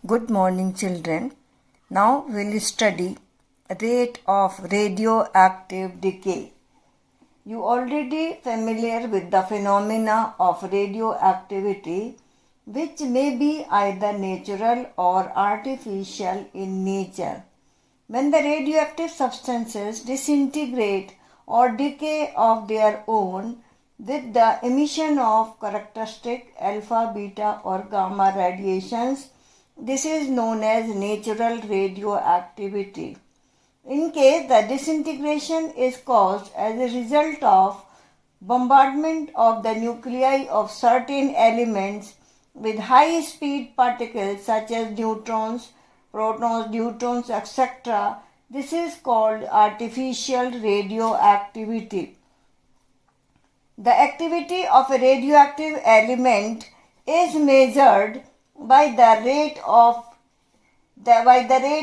Good morning, children. Now we'll study rate of radioactive decay. You already familiar with the phenomena of radioactivity, which may be either natural or artificial in nature. When the radioactive substances disintegrate or decay of their own with the emission of characteristic alpha, beta or gamma radiations, this is known as natural radioactivity. In case the disintegration is caused as a result of bombardment of the nuclei of certain elements with high speed particles such as neutrons, protons, neutrons, etc., this is called artificial radioactivity. The activity of a radioactive element is measured by the rate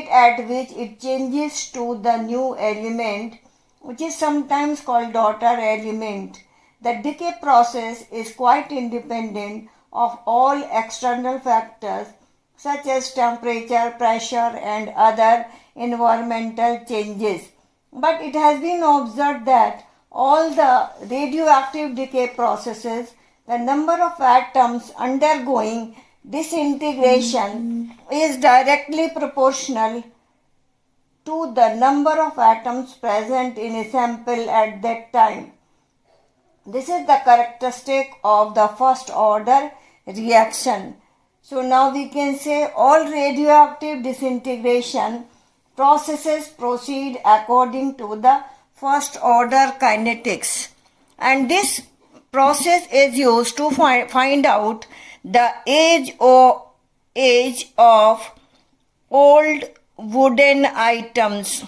at which it changes to the new element, which is sometimes called daughter element. The decay process is quite independent of all external factors such as temperature, pressure and other environmental changes. But it has been observed that all the radioactive decay processes, the number of atoms undergoing disintegration is directly proportional to the number of atoms present in a sample at that time. This is the characteristic of the first order reaction. So now we can say all radioactive disintegration processes proceed according to the first order kinetics, and this process is used to find out the age of old wooden items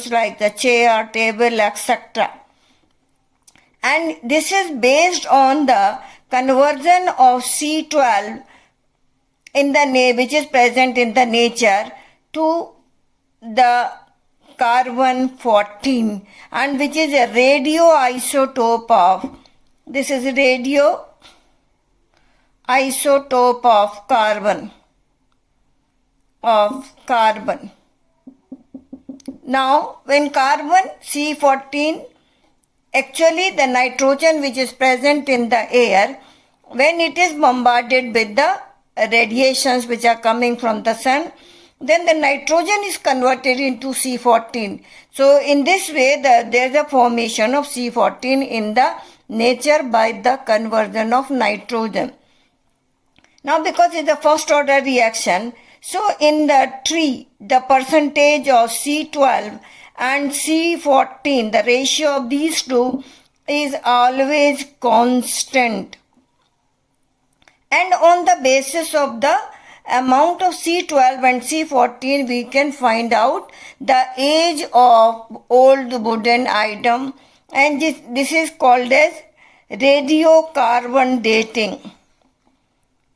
like the chair, table, etc. And this is based on the conversion of C12 which is present in the nature to the carbon 14, and which is a radioisotope of carbon. Now, when carbon C14, actually the nitrogen which is present in the air, when it is bombarded with the radiations which are coming from the sun, then the nitrogen is converted into C14. So in this way there is a formation of C14 in the nature by the conversion of nitrogen. Now because it's the first order reaction, so in the tree the percentage of C12 and C14, the ratio of these two is always constant. And on the basis of the amount of C12 and C14, we can find out the age of old wooden item, and this is called as radiocarbon dating.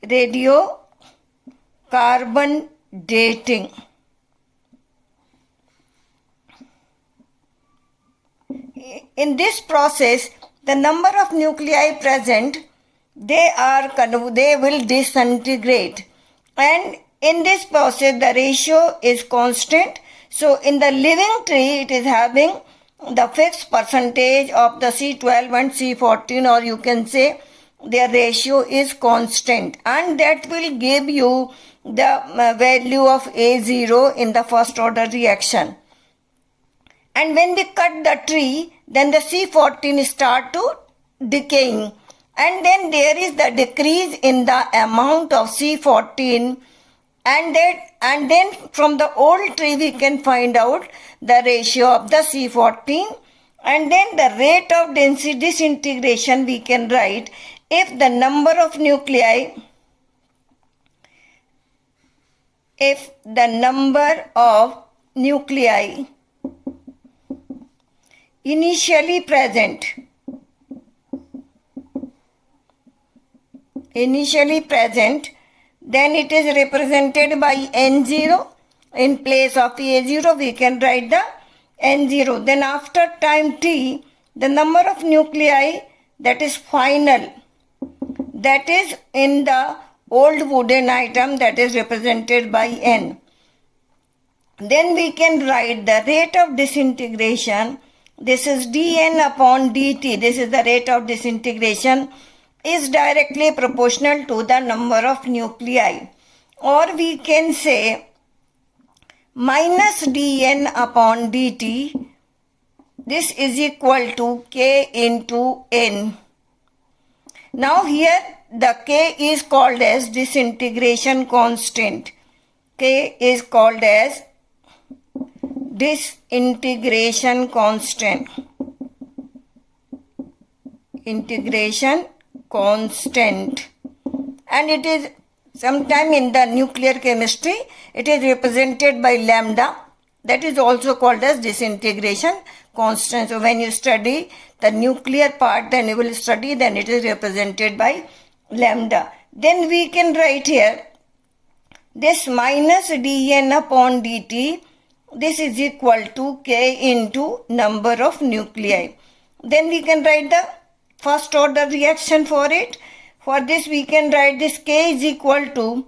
Radiocarbon dating. In this process, the number of nuclei present, they will disintegrate. And in this process, the ratio is constant. So in the living tree, it is having the fixed percentage of the C12 and C14, or you can say their ratio is constant. And that will give you the value of A0 in the first order reaction. And when we cut the tree, then the C14 start to decaying. And then there is the decrease in the amount of C14, and then from the old tree we can find out the ratio of the C14, and then the rate of disintegration we can write if the number of nuclei initially present, then it is represented by N0. In place of A0, we can write the N0. Then after time T, the number of nuclei that is final, that is in the old wooden item, that is represented by N. Then we can write the rate of disintegration. This is dN upon dt. This is the rate of disintegration is directly proportional to the number of nuclei. Or we can say minus dN upon dt. This is equal to K into N. Now here the K is called as disintegration constant. K is called as disintegration constant. Integration constant. And it is sometime in the nuclear chemistry, it is represented by lambda. That is also called as disintegration constant. So when you study the nuclear part, then you will study, then it is represented by lambda. Then we can write here this minus dN upon dt. This is equal to K into number of nuclei. Then we can write the first order reaction for it. For this we can write this K is equal to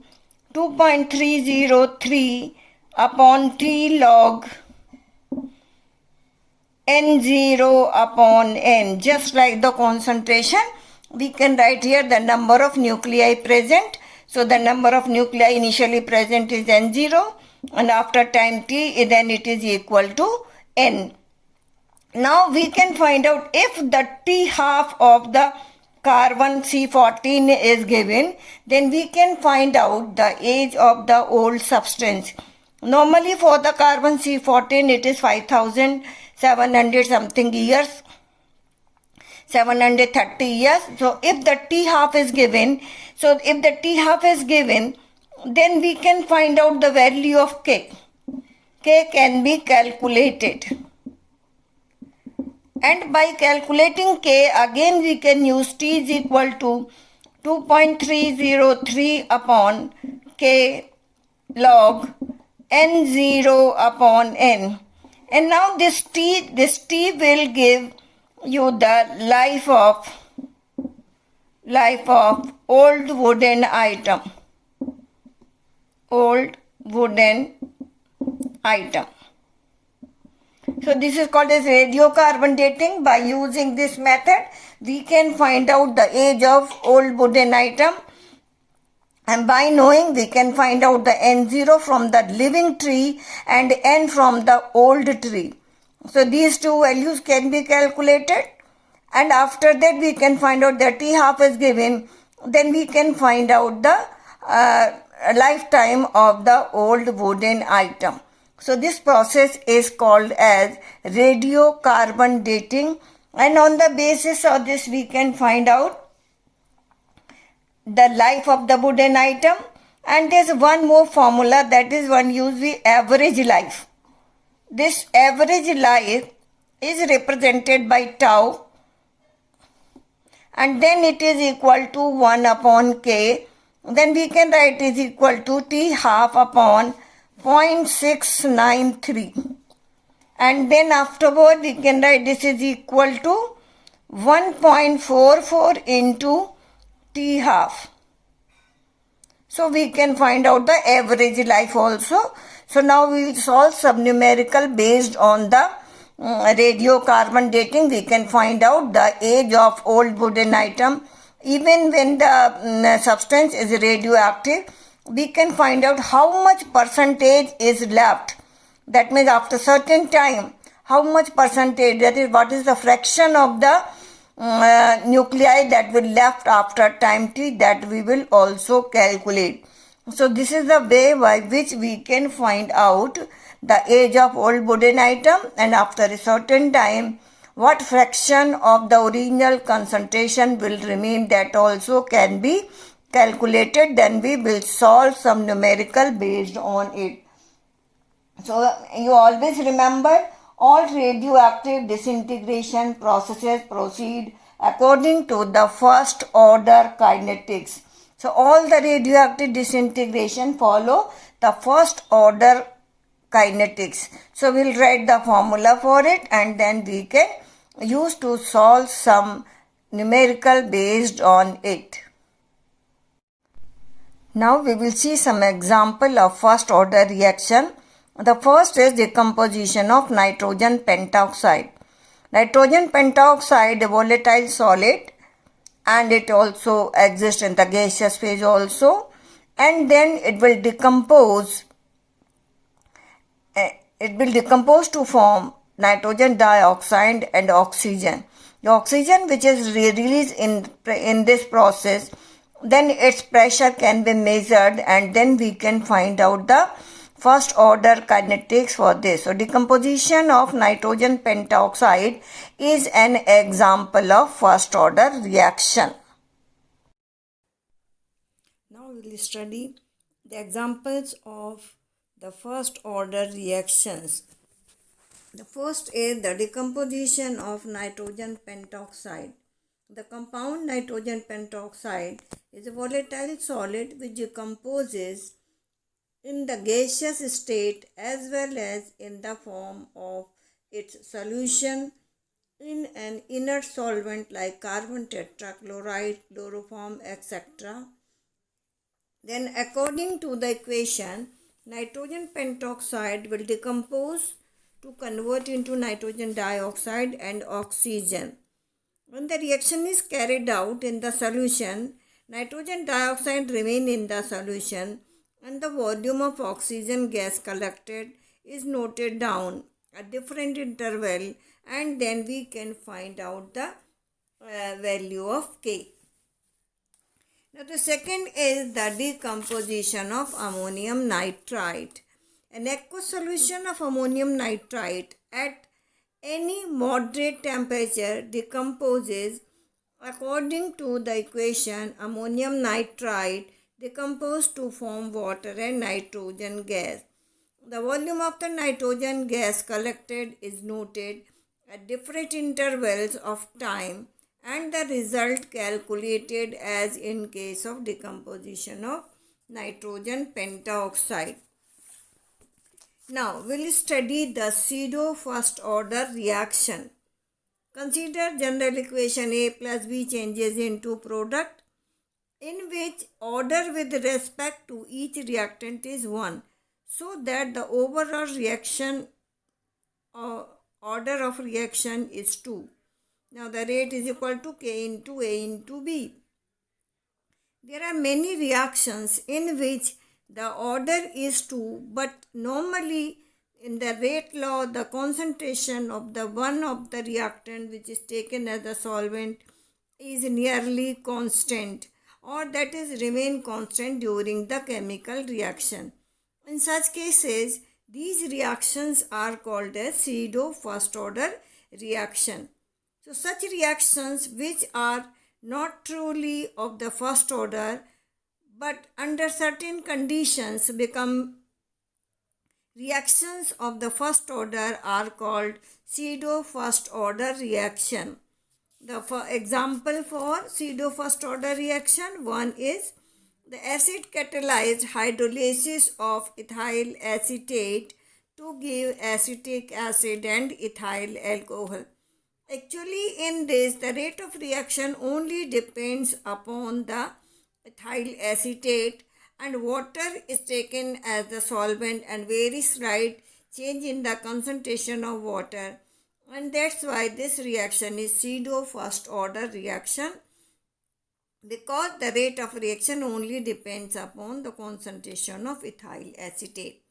2.303 upon T log N0 upon N. Just like the concentration, we can write here the number of nuclei present. So the number of nuclei initially present is N0, and after time T, then it is equal to N. Now we can find out if the T half of the carbon C14 is given, then we can find out the age of the old substance. Normally for the carbon C14 it is 5,700 something years, 730 years. So if the T half is given, then we can find out the value of K. K can be calculated. And by calculating K, again we can use T is equal to 2.303 upon K log N0 upon N. And now this T will give you the life of old wooden item. Old wooden item. So this is called as radiocarbon dating. By using this method, we can find out the age of old wooden item. And by knowing, we can find out the N0 from the living tree and N from the old tree. So these two values can be calculated. And after that, we can find out that T half is given. Then we can find out the lifetime of the old wooden item. So this process is called as radiocarbon dating, and on the basis of this we can find out the life of the wooden item. And there's one more formula, that is one use the average life. This average life is represented by tau, and then it is equal to 1 upon K. Then we can write is equal to T half upon 0.693. And then afterward we can write this is equal to 1.44 into T half. So we can find out the average life also. So now we will solve some numerical based on the radiocarbon dating. We can find out the age of old wooden item. Even when the substance is radioactive, we can find out how much percentage is left. That means after certain time, how much percentage, that is what is the fraction of the nuclei that will left after time T, that we will also calculate. So this is the way by which we can find out the age of old wooden item, and after a certain time what fraction of the original concentration will remain, that also can be calculated. Then we will solve some numerical based on it. So you always remember, all radioactive disintegration processes proceed according to the first order kinetics. So all the radioactive disintegration follow the first order kinetics. So we'll write the formula for it, and then we can use to solve some numerical based on it. Now we will see some example of first order reaction. The first is decomposition of nitrogen pentoxide. Nitrogen pentoxide, a volatile solid, and it also exists in the gaseous phase also, and then it will decompose to form nitrogen dioxide and oxygen. The oxygen which is released in this process, then its pressure can be measured, and then we can find out the first order kinetics for this. So decomposition of nitrogen pentoxide is an example of first order reaction. Now we will study the examples of the first order reactions. The first is the decomposition of nitrogen pentoxide. The compound nitrogen pentoxide is a volatile solid which decomposes in the gaseous state as well as in the form of its solution in an inert solvent like carbon tetrachloride, chloroform, etc. Then according to the equation, nitrogen pentoxide will decompose to convert into nitrogen dioxide and oxygen. When the reaction is carried out in the solution, nitrogen dioxide remain in the solution and the volume of oxygen gas collected is noted down at different interval, and then we can find out the value of K. Now the second is the decomposition of ammonium nitrite. An aqueous solution of ammonium nitrite at any moderate temperature decomposes according to the equation. Ammonium nitrite decomposed to form water and nitrogen gas. The volume of the nitrogen gas collected is noted at different intervals of time, and the result calculated as in case of decomposition of nitrogen pentoxide. Now we will study the pseudo first order reaction. Consider general equation A plus B changes into product in which order with respect to each reactant is 1, so that the overall reaction order of reaction is 2. Now the rate is equal to K into A into B. There are many reactions in which the order is 2, but normally in the rate law the concentration of the one of the reactant which is taken as the solvent is nearly constant, or that is remain constant during the chemical reaction. In such cases, these reactions are called as pseudo first order reaction. So such reactions which are not truly of the first order but under certain conditions become reactions of the first order are called pseudo first order reaction. The example for pseudo first order reaction, one is the acid catalyzed hydrolysis of ethyl acetate to give acetic acid and ethyl alcohol. Actually, in this, the rate of reaction only depends upon the ethyl acetate, and water is taken as the solvent and very slight change in the concentration of water, and that's why this reaction is pseudo first order reaction, because the rate of reaction only depends upon the concentration of ethyl acetate.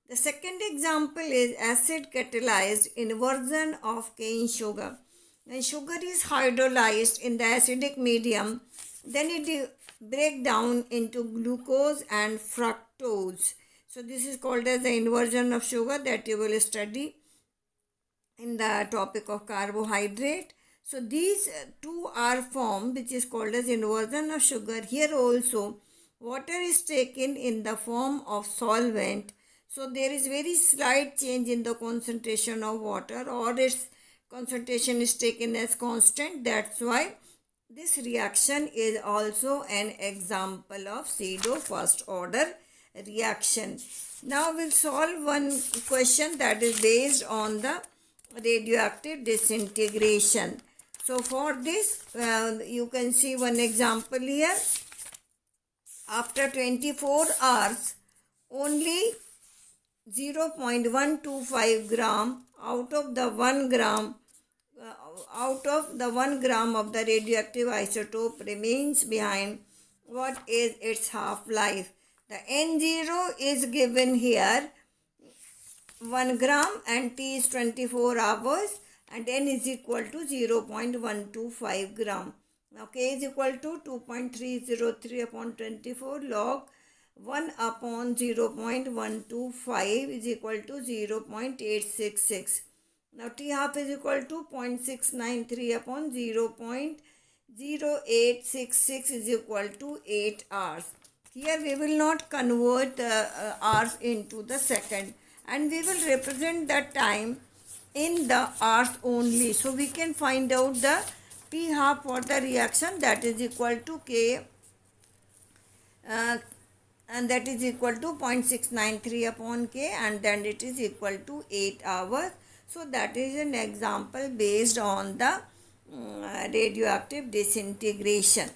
The second example is acid catalyzed inversion of cane sugar. When sugar is hydrolyzed in the acidic medium, then it breaks down into glucose and fructose. So this is called as the inversion of sugar that you will study in the topic of carbohydrate. So these two are formed which is called as inversion of sugar. Here also water is taken in the form of solvent. So there is very slight change in the concentration of water, or its concentration is taken as constant. That's why this reaction is also an example of pseudo first order reaction. Now we'll solve one question that is based on the radioactive disintegration. So for this you can see one example here. after 24 hours, only 0.125 gram out of the 1 gram of the radioactive isotope remains behind. What is its half-life? The N0 is given here 1 gram and T is 24 hours and N is equal to 0.125 gram. Now K is equal to 2.303 upon 24 log 1 upon 0.125 is equal to 0.866. Now T half is equal to 0.693 upon 0.0866 is equal to 8 hours. Here we will not convert hours into the second, and we will represent the time in the hours only. So we can find out the T half for the reaction, that is equal to K and that is equal to 0.693 upon K, and then it is equal to 8 hours. So that is an example based on the radioactive disintegration.